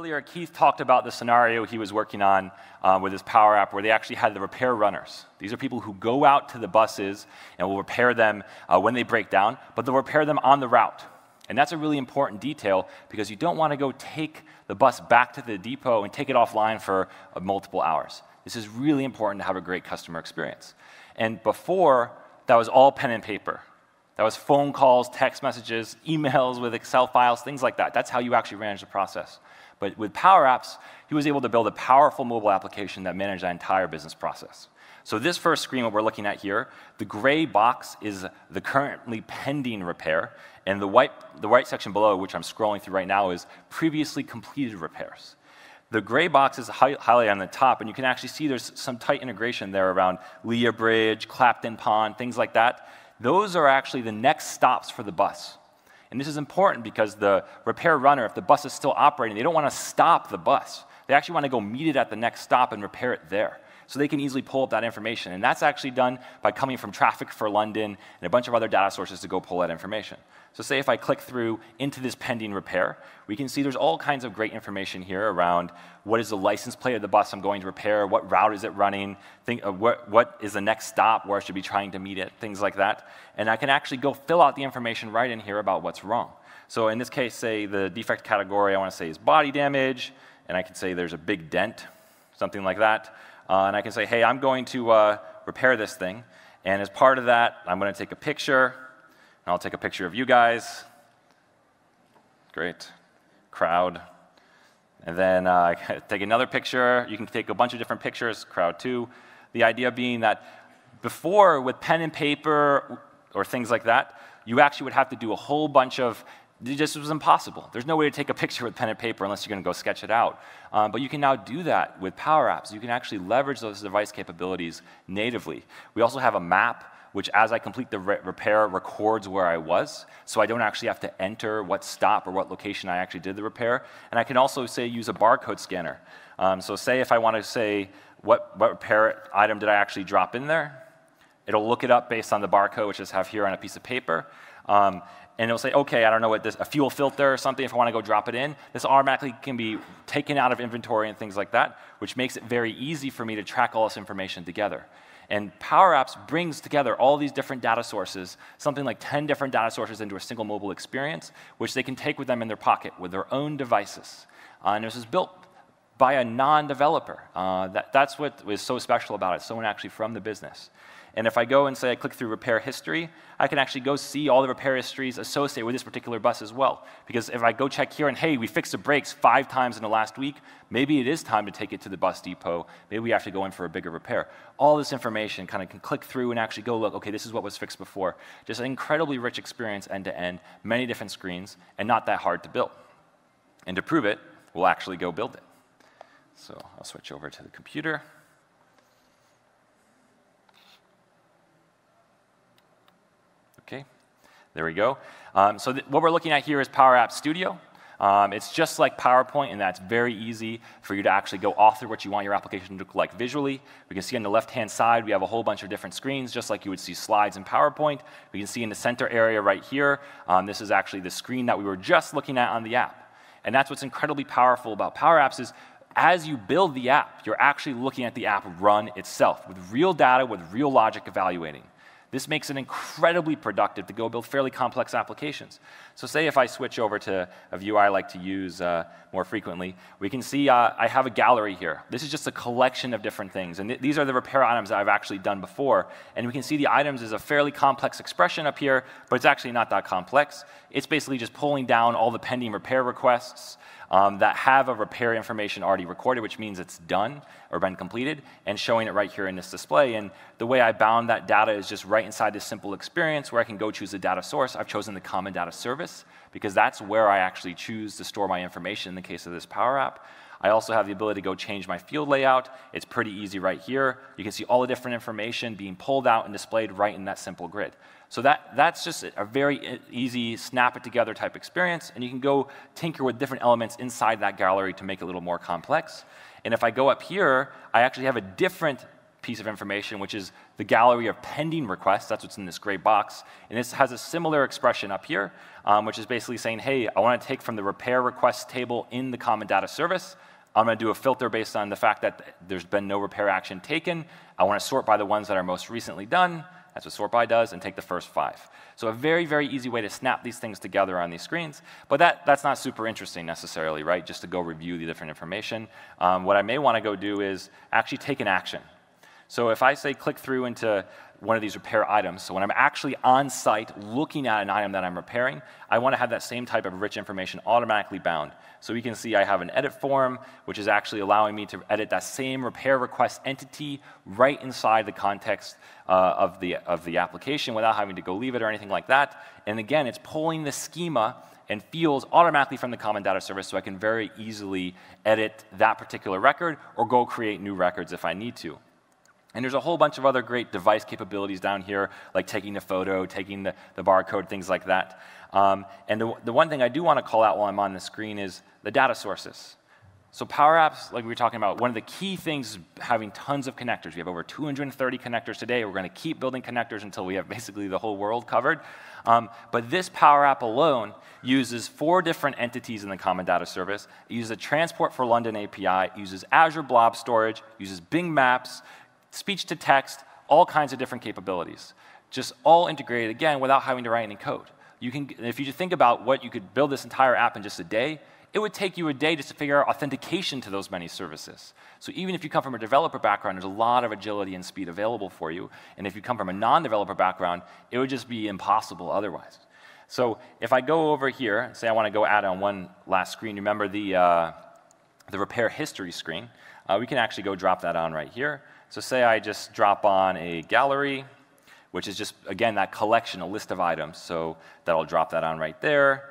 earlier, Keith talked about the scenario he was working on with his Power App where they actually had the repair runners. These are people who go out to the buses and will repair them when they break down, but they'll repair them on the route. And that's a really important detail because you don't want to go take the bus back to the depot and take it offline for multiple hours. This is really important to have a great customer experience. And before, that was all pen and paper. That was phone calls, text messages, emails with Excel files, things like that. That's how you actually manage the process. But with PowerApps, he was able to build a powerful mobile application that managed that entire business process. So this first screen, what we're looking at here, the gray box is the currently pending repair, and the white section below, which I'm scrolling through right now, is previously completed repairs. The gray box is highlighted on the top, and you can actually see there's some tight integration there around Leah Bridge, Clapton Pond, things like that. Those are actually the next stops for the bus. And this is important because the repair runner, if the bus is still operating, they don't want to stop the bus. They actually want to go meet it at the next stop and repair it there. So they can easily pull up that information. And that's actually done by coming from Traffic for London and a bunch of other data sources to go pull that information. So say if I click through into this pending repair, we can see there's all kinds of great information here around what is the license plate of the bus I'm going to repair, what route is it running, what is the next stop, where I should be trying to meet it, things like that. And I can actually go fill out the information right in here about what's wrong. So in this case, say the defect category I want to say is body damage, and I can say there's a big dent, something like that. And I can say, hey, I'm going to repair this thing. And as part of that, I'm going to take a picture. And I'll take a picture of you guys. Great. Crowd. And then take another picture. You can take a bunch of different pictures, crowd too. The idea being that before, with pen and paper or things like that, you actually would have to do a whole bunch of it just was impossible. There's no way to take a picture with pen and paper unless you're going to go sketch it out. But you can now do that with PowerApps. You can actually leverage those device capabilities natively. We also have a map, which as I complete the repair, records where I was. So I don't actually have to enter what stop or what location I actually did the repair. And I can also, say, use a barcode scanner. So say if I want to say, what repair item did I actually drop in there? It'll look it up based on the barcode, which I just have here on a piece of paper. And it'll say, okay, I don't know what this, a fuel filter or something, if I want to go drop it in. This automatically can be taken out of inventory and things like that, which makes it very easy for me to track all this information together. And PowerApps brings together all these different data sources, something like 10 different data sources into a single mobile experience, which they can take with them in their pocket with their own devices. And this is built by a non-developer. That's what was so special about it, someone actually from the business. And if I go and say I click through repair history, I can actually go see all the repair histories associated with this particular bus as well. Because if I go check here and, hey, we fixed the brakes 5 times in the last week, maybe it is time to take it to the bus depot. Maybe we have to go in for a bigger repair. All this information kind of can click through and actually go look, okay, this is what was fixed before. Just an incredibly rich experience end to end, many different screens, and not that hard to build. And to prove it, we'll actually go build it. So I'll switch over to the computer. Okay, there we go. So what we're looking at here is PowerApps Studio. It's just like PowerPoint in that it's very easy for you to actually go author what you want your application to look like visually. We can see on the left-hand side, we have a whole bunch of different screens, just like you would see slides in PowerPoint. We can see in the center area right here, this is actually the screen that we were just looking at on the app. And that's what's incredibly powerful about PowerApps is as you build the app, you're actually looking at the app run itself with real data, with real logic evaluating. This makes it incredibly productive to go build fairly complex applications. So say if I switch over to a view I like to use more frequently, we can see I have a gallery here. This is just a collection of different things. And these are the repair items that I've actually done before. And we can see the items is a fairly complex expression up here, but it's actually not that complex. It's basically just pulling down all the pending repair requests that have a repair information already recorded, which means it's done or been completed, and showing it right here in this display. And the way I bound that data is just right inside this simple experience where I can go choose a data source. I've chosen the common data service because that's where I actually choose to store my information in the case of this Power App. I also have the ability to go change my field layout. It's pretty easy right here. You can see all the different information being pulled out and displayed right in that simple grid. So that's just a very easy snap it together type experience, and you can go tinker with different elements inside that gallery to make it a little more complex. And if I go up here, I actually have a different piece of information, which is the gallery of pending requests. That's what's in this gray box. And this has a similar expression up here, which is basically saying, hey, I want to take from the repair requests table in the common data service. I'm going to do a filter based on the fact that there's been no repair action taken. I want to sort by the ones that are most recently done. That's what sort by does, and take the first 5. So a very, very easy way to snap these things together on these screens. But that's not super interesting necessarily, right? Just to go review the different information. What I may want to go do is actually take an action. So if I say click through into one of these repair items, so when I'm actually on site looking at an item that I'm repairing, I want to have that same type of rich information automatically bound. So we can see I have an edit form, which is actually allowing me to edit that same repair request entity right inside the context of the application without having to go leave it or anything like that. And again, it's pulling the schema and fields automatically from the common data service, so I can very easily edit that particular record or go create new records if I need to. And there's a whole bunch of other great device capabilities down here, like taking a photo, taking the barcode, things like that. And the one thing I do want to call out while I'm on the screen is the data sources. So PowerApps, like we were talking about, one of the key things is having tons of connectors. We have over 230 connectors today. We're going to keep building connectors until we have basically the whole world covered. But this PowerApp alone uses 4 different entities in the common data service. It uses a Transport for London API, it uses Azure Blob Storage, uses Bing Maps, speech to text, all kinds of different capabilities. Just all integrated, again, without having to write any code. If you just think about what you could build this entire app in just a day, it would take you a day just to figure out authentication to those many services. So even if you come from a developer background, there's a lot of agility and speed available for you. And if you come from a non-developer background, it would just be impossible otherwise. So if I go over here and say I want to go add on one last screen, remember the repair history screen, we can actually go drop that on right here. So say I just drop on a gallery, which is just, again, that collection, a list of items. So that'll drop that on right there.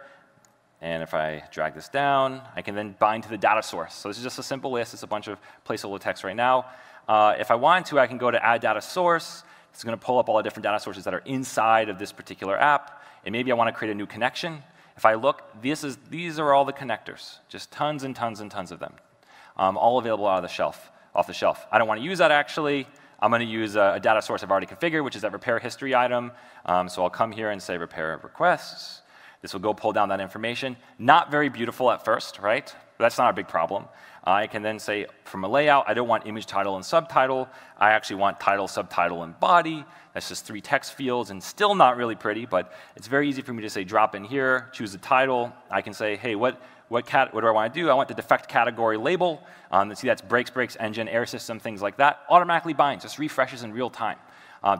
And if I drag this down, I can then bind to the data source. So this is just a simple list. It's a bunch of placeholder text right now. If I want to, I can go to add data source. It's going to pull up all the different data sources that are inside of this particular app. And maybe I want to create a new connection. If I look, these are all the connectors, just tons and tons and tons of them, all available off the shelf. I don't want to use that actually. I'm going to use a data source I've already configured, which is that repair history item. So I'll come here and say repair requests. This will go pull down that information. Not very beautiful at first, right? But that's not a big problem. I can then say from a layout, I don't want image, title, and subtitle. I actually want title, subtitle, and body. That's just 3 text fields and still not really pretty, but it's very easy for me to say drop in here, choose the title. I can say, hey, what do I want to do? I want the defect category label. See, that's brakes, engine, air system, things like that. Automatically binds, just refreshes in real time.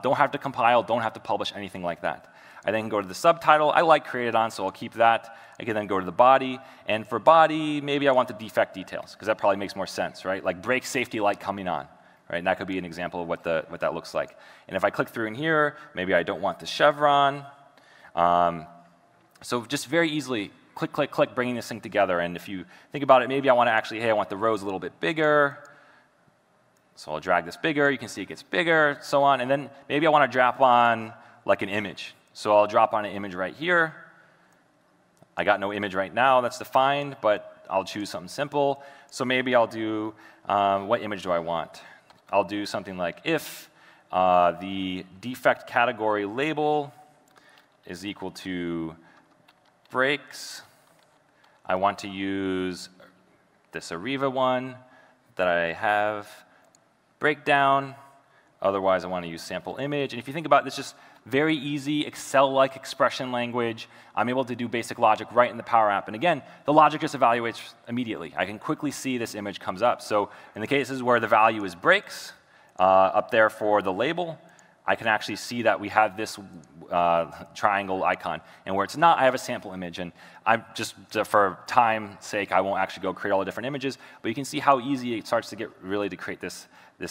Don't have to compile, don't have to publish, anything like that. I then go to the subtitle. I like created on, so I'll keep that. I can then go to the body. And for body, maybe I want the defect details, because that probably makes more sense, right? Like brake safety light coming on, right? And that could be an example of what that looks like. And if I click through in here, maybe I don't want the chevron. So just very easily, click, click, click, bringing this thing together. And if you think about it, maybe I want to actually, hey, I want the rows a little bit bigger. So I'll drag this bigger. You can see it gets bigger, so on. And then maybe I want to drop on like an image. So I'll drop on an image right here. I got no image right now that's defined, but I'll choose something simple. So maybe I'll do, what image do I want? I'll do something like if the defect category label is equal to brakes, I want to use this Arriva one that I have breakdown. Otherwise, I want to use sample image. And if you think about it, it's just very easy, Excel-like expression language. I'm able to do basic logic right in the Power App. And again, the logic just evaluates immediately. I can quickly see this image comes up. So in the cases where the value is brakes, up there for the label, I can actually see that we have this triangle icon. And where it's not, I have a sample image. And I'm just, for time's sake, I won't actually go create all the different images. But you can see how easy it starts to get really to create this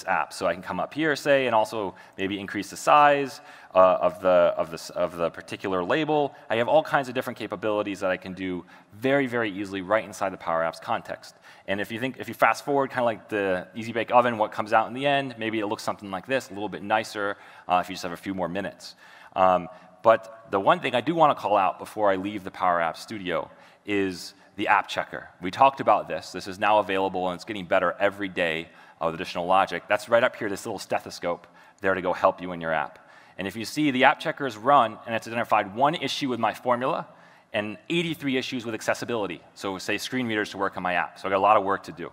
app. So I can come up here, say, and also maybe increase the size of the particular label. I have all kinds of different capabilities that I can do very, very easily right inside the Power Apps context. And if you fast forward, kind of like the Easy Bake Oven, what comes out in the end, maybe it looks something like this, a little bit nicer if you just have a few more minutes. But the one thing I do want to call out before I leave the Power Apps Studio is the app checker. We talked about this. This is now available, and it's getting better every day with additional logic. That's right up here, this little stethoscope there to go help you in your app. And if you see, the app checker is run, and it's identified one issue with my formula and 83 issues with accessibility. So say screen readers to work on my app. So I've got a lot of work to do.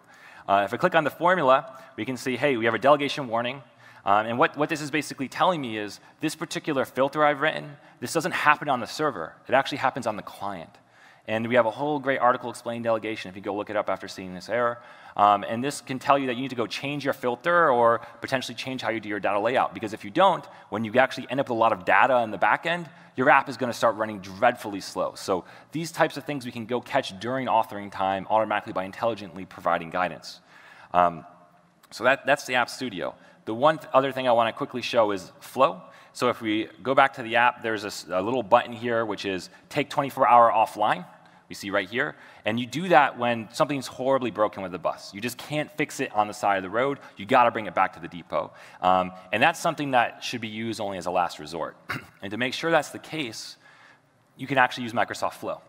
If I click on the formula, we can see, hey, we have a delegation warning. And what this is basically telling me is this particular filter I've written, this doesn't happen on the server. It actually happens on the client. And we have a whole great article explaining delegation if you go look it up after seeing this error. And this can tell you that you need to go change your filter or potentially change how you do your data layout. Because if you don't, when you actually end up with a lot of data in the back end, your app is going to start running dreadfully slow. So these types of things we can go catch during authoring time automatically by intelligently providing guidance. So that's the App Studio. The one other thing I want to quickly show is flow. So if we go back to the app, there's a little button here which is take 24-hour offline. We see right here. And you do that when something's horribly broken with the bus. You just can't fix it on the side of the road. You got to bring it back to the depot. And that's something that should be used only as a last resort. And to make sure that's the case, you can actually use Microsoft Flow.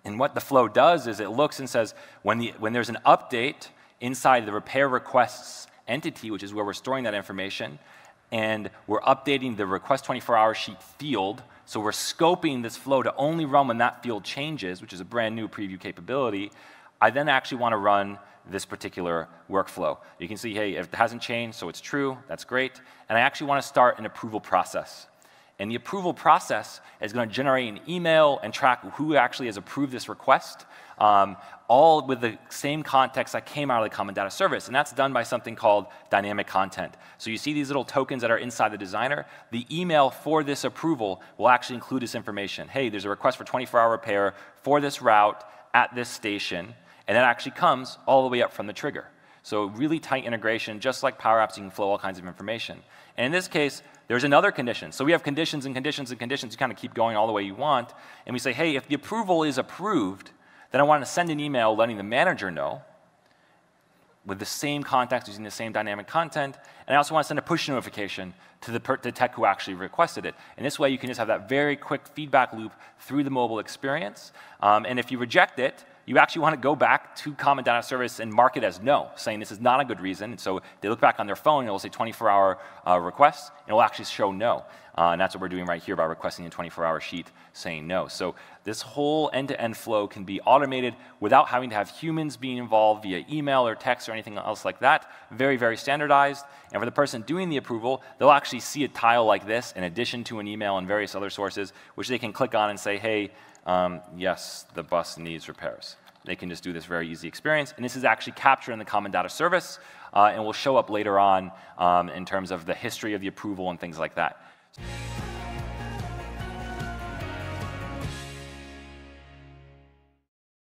And what the Flow does is it looks and says when there's an update inside the repair requests entity, which is where we're storing that information, and we're updating the request 24-hour sheet field, so we're scoping this flow to only run when that field changes, which is a brand new preview capability. I then actually want to run this particular workflow. You can see, hey, if it hasn't changed, so it's true, that's great. And I actually want to start an approval process. And the approval process is going to generate an email and track who actually has approved this request, all with the same context that came out of the common data service. And that's done by something called dynamic content. So you see these little tokens that are inside the designer. The email for this approval will actually include this information. Hey, there's a request for 24-hour repair for this route at this station. And that actually comes all the way up from the trigger. So really tight integration, just like PowerApps, you can flow all kinds of information. And in this case, there's another condition. So we have conditions and conditions and conditions. You kind of keep going all the way you want. And we say, hey, if the approval is approved, then I want to send an email letting the manager know with the same context using the same dynamic content. And I also want to send a push notification to the tech who actually requested it. And this way, you can just have that very quick feedback loop through the mobile experience. And if you reject it, you actually want to go back to Common Data Service and mark it as no, saying this is not a good reason. And so they look back on their phone, and it will say 24-hour request, and it will actually show no. And that's what we're doing right here by requesting a 24-hour sheet saying no. So this whole end-to-end flow can be automated without having to have humans being involved via email or text or anything else like that. Very, very standardized. And for the person doing the approval, they'll actually see a tile like this in addition to an email and various other sources, which they can click on and say, hey, yes, the bus needs repairs. They can just do this very easy experience. And this is actually captured in the Common Data Service and will show up later on in terms of the history of the approval and things like that.